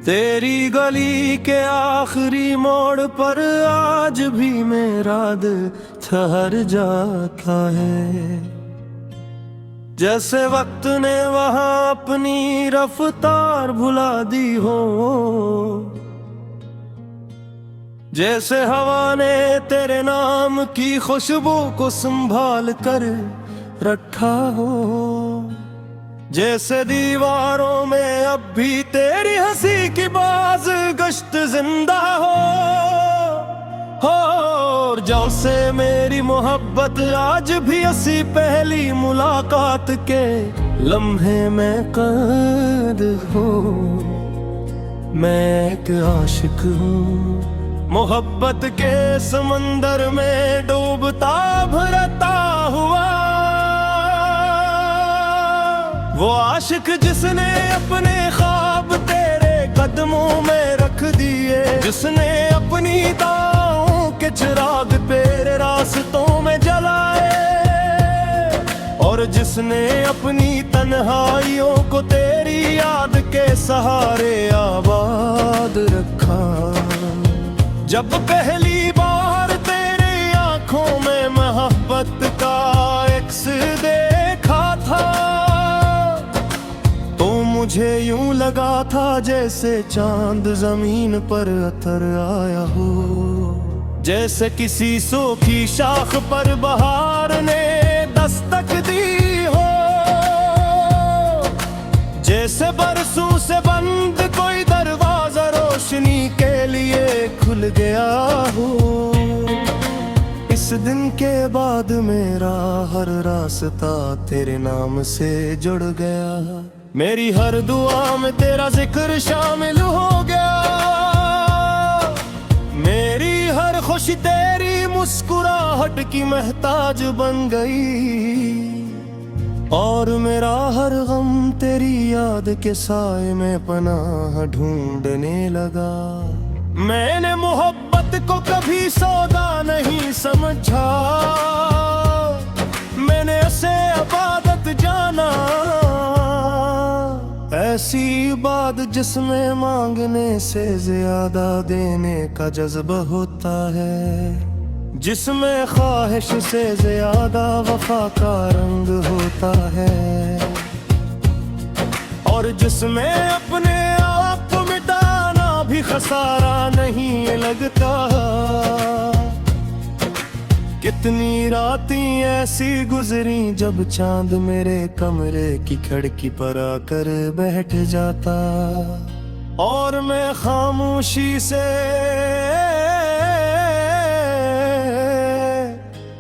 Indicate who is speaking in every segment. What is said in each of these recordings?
Speaker 1: तेरी गली के आखिरी मोड़ पर आज भी मेरा दिल ठहर जाता है, जैसे वक्त ने वहां अपनी रफ्तार भुला दी हो, जैसे हवा ने तेरे नाम की खुशबू को संभाल कर रखा हो, जैसे दीवारों में अब भी तेरी हंसी की बाज गश्त जिंदा हो। और जब से मेरी मोहब्बत आज भी हंसी पहली मुलाकात के लम्हे में कैद हो। मैं एक आशिक हूँ मोहब्बत के समंदर में डूबता भरता हुआ, वो आशिक जिसने अपने ख्वाब तेरे कदमों में रख दिए, जिसने अपनी दाओं के चिराग तेरे रास्तों में जलाए, और जिसने अपनी तन्हाइयों को तेरी याद के सहारे आबाद रखा। जब पहली बार तेरे आंखों में मोहब्बत का अक्स देखा था, मुझे यूं लगा था जैसे चांद जमीन पर उतर आया हो, जैसे किसी सूखी शाख पर बहार ने दस्तक दी हो, जैसे बरसों से बंद कोई दरवाजा रोशनी के लिए खुल गया हो। इस दिन के बाद मेरा हर रास्ता तेरे नाम से जुड़ गया, मेरी हर दुआ में तेरा जिक्र शामिल हो गया, मेरी हर खुशी तेरी मुस्कुराहट की महताज बन गई, और मेरा हर गम तेरी याद के साए में पनाह ढूंढने लगा। मैंने मोहब्बत को कभी सौदा नहीं समझा, मैंने उसे इबादत जाना, ऐसी इबादत जिसमें मांगने से ज्यादा देने का जज्बा होता है, जिसमें ख्वाहिश से ज्यादा वफा का रंग होता है, और जिसमें अपने आप को मिटाना भी खसारा नहीं लगता। कितनी रातें ऐसी गुजरी जब चांद मेरे कमरे की खिड़की पर आकर बैठ जाता, और मैं खामोशी से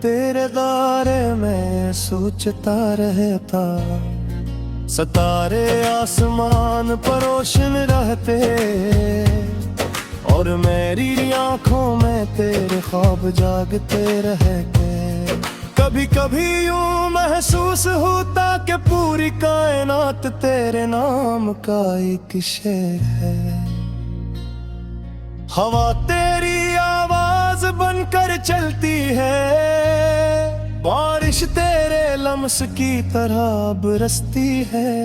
Speaker 1: तेरे दायरे में सोचता रहता। सितारे आसमान पर रोशन रहते, और मेरी आंखों में तेरे ख्वाब जागते रहते। कभी कभी यूं महसूस होता कि पूरी कायनात तेरे नाम का एक शेर है। हवा तेरी आवाज बनकर चलती है, बारिश तेरे लम्स की तरह बरसती है,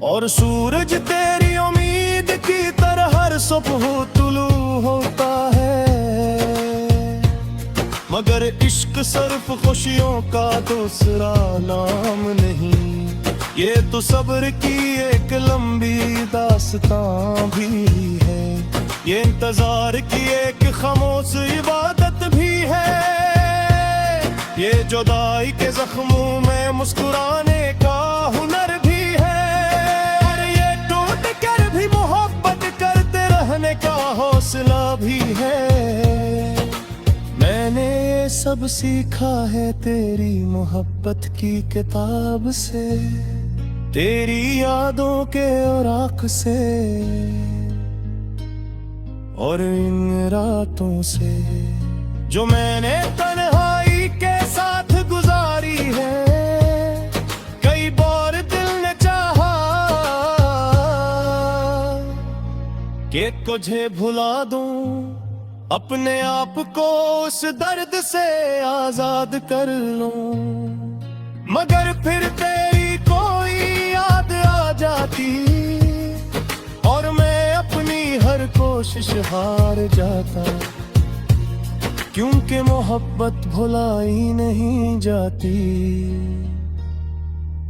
Speaker 1: और सूरज तेरी उम्मीद की तरह हर सुबह तुलू होता है। मगर इश्क सिर्फ खुशियों का दूसरा नाम नहीं, ये तो सब्र की एक लंबी दास्तां भी है, ये इंतजार की एक खामोश इबादत भी है, ये जुदाई के जख्मों में मुस्कुराने का हुनर भी है, और ये टूट कर भी मोहब्बत करते रहने का हौसला भी है। मैंने ये सब सीखा है तेरी मोहब्बत की किताब से, तेरी यादों के औराक से, और इन रातों से जो मैंने तन्हाई के साथ गुजारी है। कई बार दिल ने चाहा कि तुझे भुला दूं, अपने आप को उस दर्द से आजाद कर लूं, मगर फिर तेरी कोई याद आ जाती, और मैं कोशिश हार जाता, क्योंकि मोहब्बत भुलाई नहीं जाती,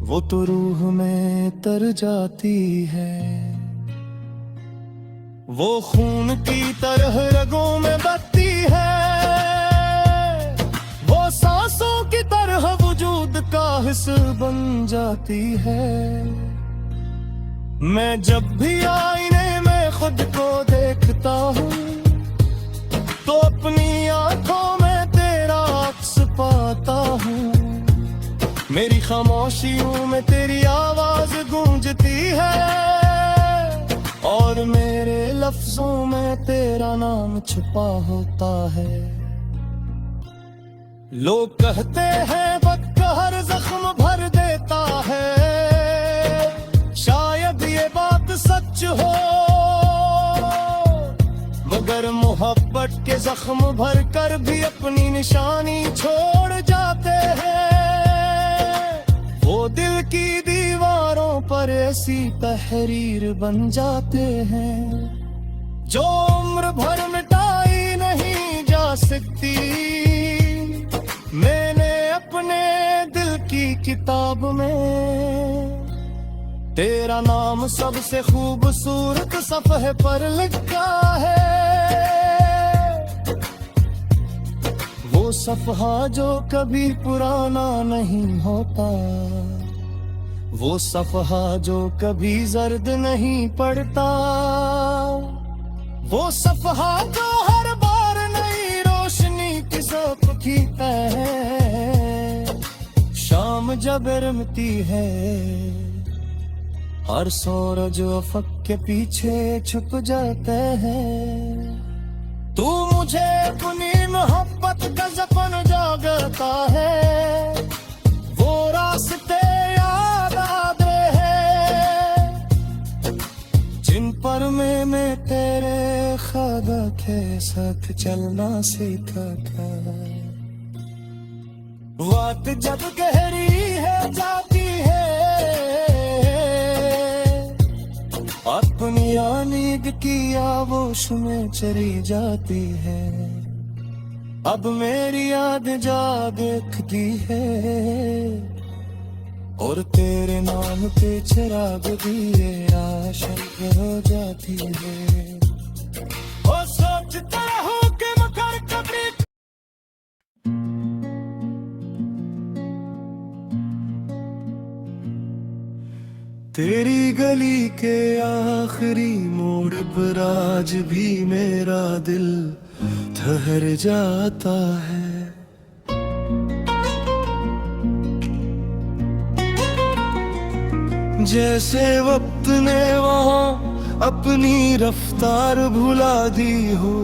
Speaker 1: वो तो रूह में तर जाती है। वो खून की तरह रगों में बहती है, वो सांसों की तरह वजूद का हिस्सा बन जाती है। मैं जब भी आईने में खुद को देखता हूँ, तो अपनी आंखों में तेरा अक्स पाता हूँ। मेरी खामोशियों में तेरी आवाज गूंजती है, और मेरे लफ्जों में तेरा नाम छुपा होता है। लोग कहते हैं वक्त हर जख्म भर देता है, शायद ये बात सच हो, मगर मोहब्बत के जख्म भर कर भी अपनी निशानी छोड़ जाते हैं। वो दिल की दीवारों पर ऐसी तहरीर बन जाते हैं, जो उम्र भर मिटाई नहीं जा सकती। मैंने अपने दिल की किताब में तेरा नाम सबसे खूबसूरत सफ़हे पर लिखा है। वो सफ़हा जो कभी पुराना नहीं होता, वो सफ़हा जो कभी जर्द नहीं पड़ता, वो सफ़हा जो हर बार नई रोशनी की ज़ोप खींचता है। शाम जब रमती है, हर सूरज अफक के पीछे छुप जाता है। तू मुझे अपनी मोहब्बत का सपन जागता है, वो रास्ते याद आते हैं जिन पर मैं तेरे ख्वाबों के साथ चलना सीखा था। बात जब गहरी है जाती है, अपनी नींद की आगोश में चली जाती है। अब मेरी याद जागती है, और तेरे नाम पे चिराग दिए आशा हो जाती है। और सोचता हूँ कि मगर कभी तेरी गली के आखिरी मोड़ पर आज भी मेरा दिल ठहर जाता है। जैसे वक्त ने वहाँ अपनी रफ्तार भुला दी हो,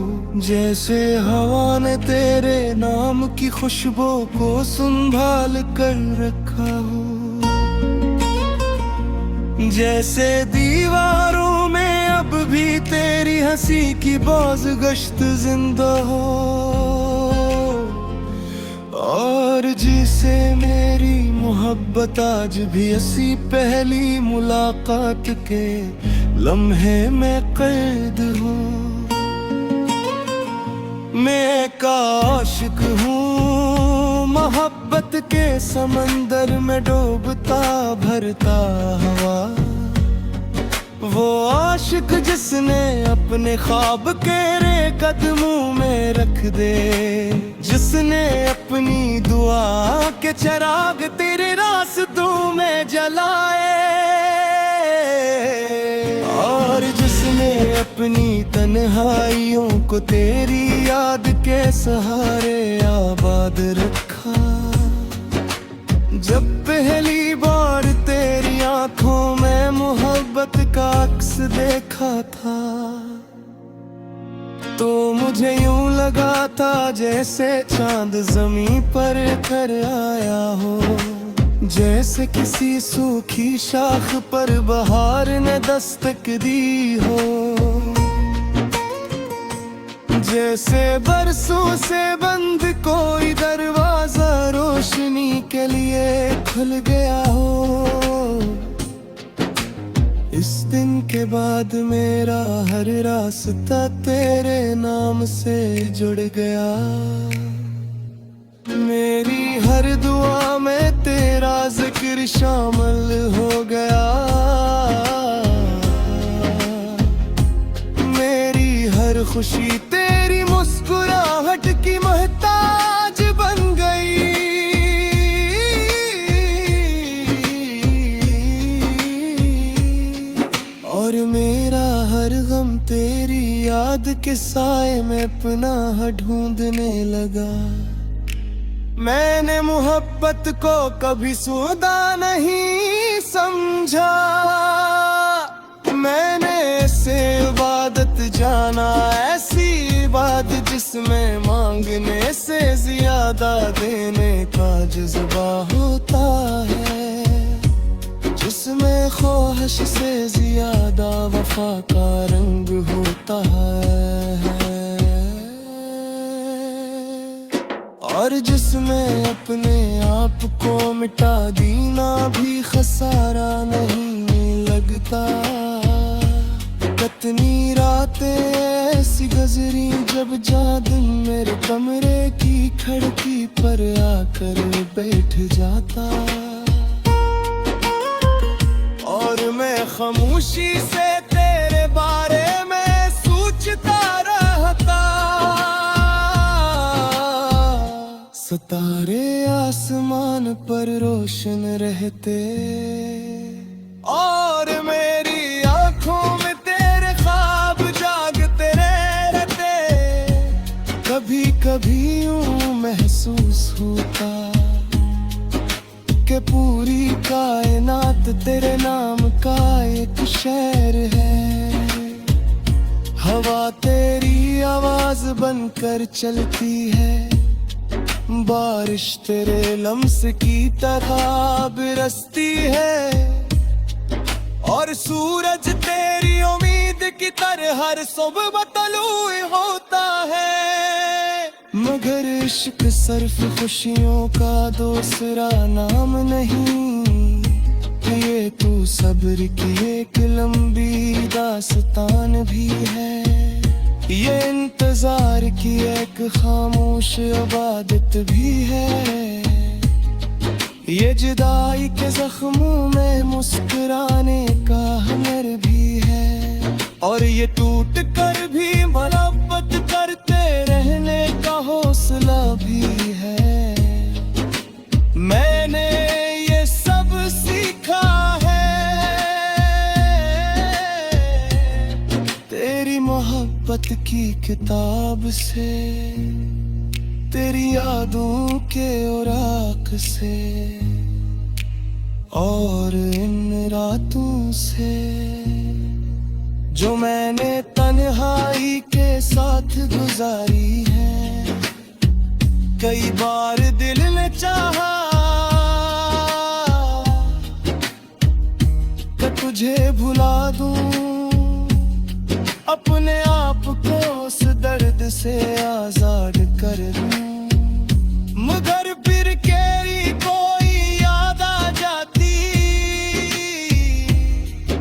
Speaker 1: जैसे हवा ने तेरे नाम की खुशबू को संभाल कर रखा हो, जैसे दीवारों में अब भी तेरी हंसी की बाज गश्त जिंदा हो, और जिसे मेरी मोहब्बत आज भी ऐसी पहली मुलाकात के लम्हे में कैद हो। मैं का आशिक हूँ, मोहब्बत के समंदर में डूबता भरता हवा। वो आशिक जिसने अपने ख्वाब तेरे कदमों में रख दे, जिसने अपनी दुआ के चिराग तेरे रास्तों में जलाए, और जिसने अपनी तन्हाइयों को तेरी याद के सहारे आबाद रखा। जब पहली बार तेरी आंखों में मोहब्बत का अक्स देखा था, तो मुझे यूं लगा था जैसे चांद ज़मीं पर कर आया हो, जैसे किसी सूखी शाख पर बहार ने दस्तक दी हो, जैसे बरसों से बंद कोई दरवाजा रोशनी के लिए खुल गया हो। इस दिन के बाद मेरा हर रास्ता तेरे नाम से जुड़ गया। मेरी हर दुआ में तेरा जिक्र शामिल हो गया। मेरी हर खुशी तेरी मुस्कुराहट की मोहताज बन गई। और मेरा हर गम तेरी याद के साए में पनाह ढूंढने लगा। मैंने मोहब्बत को कभी सौदा नहीं समझा। मैंने इसे इबादत जाना, ऐसी इबादत जिसमें मांगने से ज्यादा देने का जज्बा होता है, जिसमें ख्वाहिश से ज्यादा वफा का रंग होता है, और जिसमें अपने आप को मिटा देना भी खसारा नहीं लगता। कितनी रातें ऐसी गुजरी जब जादू मेरे कमरे की खिड़की पर आकर बैठ जाता, और मैं खामोशी से तेरे बारे में सोचता रहता। सितारे आसमान पर रोशन रहते, और मेरी आंखों में तेरे ख्वाब जागते रहते। कभी कभी यूं महसूस होता कि पूरी कायनात तेरे नाम का एक शहर है। हवा तेरी आवाज बनकर चलती है, बारिश तेरे लम्स की तरह बरसती है, और सूरज तेरी उम्मीद की तरह हर सुबह तलू होता है। मगर इश्क सिर्फ खुशियों का दूसरा नाम नहीं, ये तू सब्र की एक लंबी दास्तान भी है। ये इंतजार की एक खामोश इबादत भी है। ये जुदाई के जख्मों में मुस्कुराने का हुनर भी है, और ये टूट कर भी मरम्मत करते रहने का हौसला भी है। मैंने ये सब सीखा है तेरी मोहब्बत की किताब से, तेरी यादों के औराक से, और इन रातों से जो मैंने तन्हाई के साथ गुजारी है। कई बार दिल ने चाहा कि तुझे भुला दूं, अपने आप को उस दर्द से आजाद कर दूं, मगर फिर केरी कोई याद आ जाती,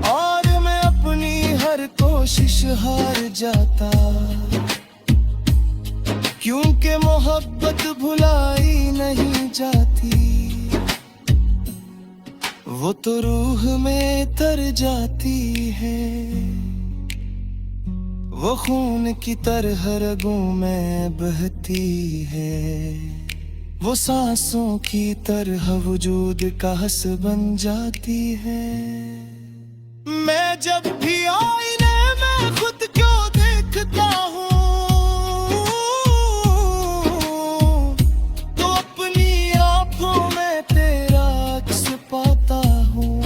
Speaker 1: और मैं अपनी हर कोशिश हार जाता। क्योंकि मोहब्बत भुलाई नहीं जाती, वो तो रूह में तर जाती है। वो खून की तरह रगों में बहती है, वो सांसों की तरह वजूद का हस बन जाती है। मैं जब भी आईने में खुद को देखता हूँ, तो अपनी आंखों में तेरा अक्स पाता हूँ।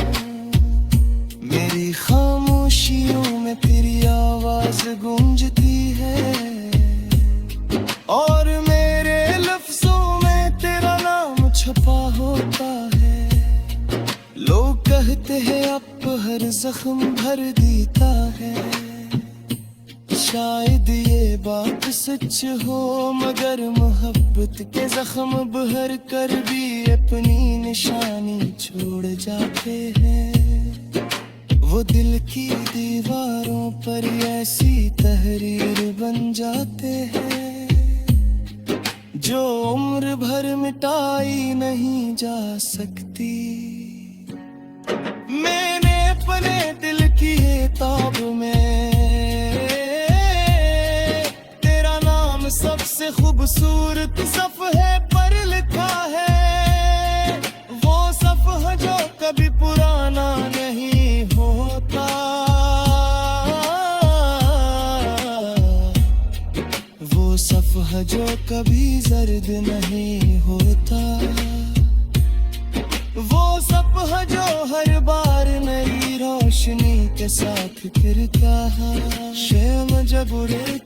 Speaker 1: मेरी खामोशियों में तेरी आवाज गूंजती है, और मेरे लफ्जों में तेरा नाम छुपा होता है। लोग कहते हैं अब हर जख्म भर देता है, शायद ये बात सच हो, मगर मोहब्बत के जख्म भर कर भी अपनी निशानी छोड़ जाते हैं। वो दिल की दीवारों पर ऐसी तहरीर बन जाते हैं जो उम्र भर मिटाई नहीं जा सकती। मैंने अपने दिल की किताब में तेरा नाम सबसे खूबसूरत सफ़हे पर लिखा है। वो सफ़हा जो कभी पुराना नहीं होता, वो सफ़हा जो कभी जर्द नहीं होता, वो सफ़हा जो हर बार नई रोशनी के साथ खिलता है। शम्म जब उड़े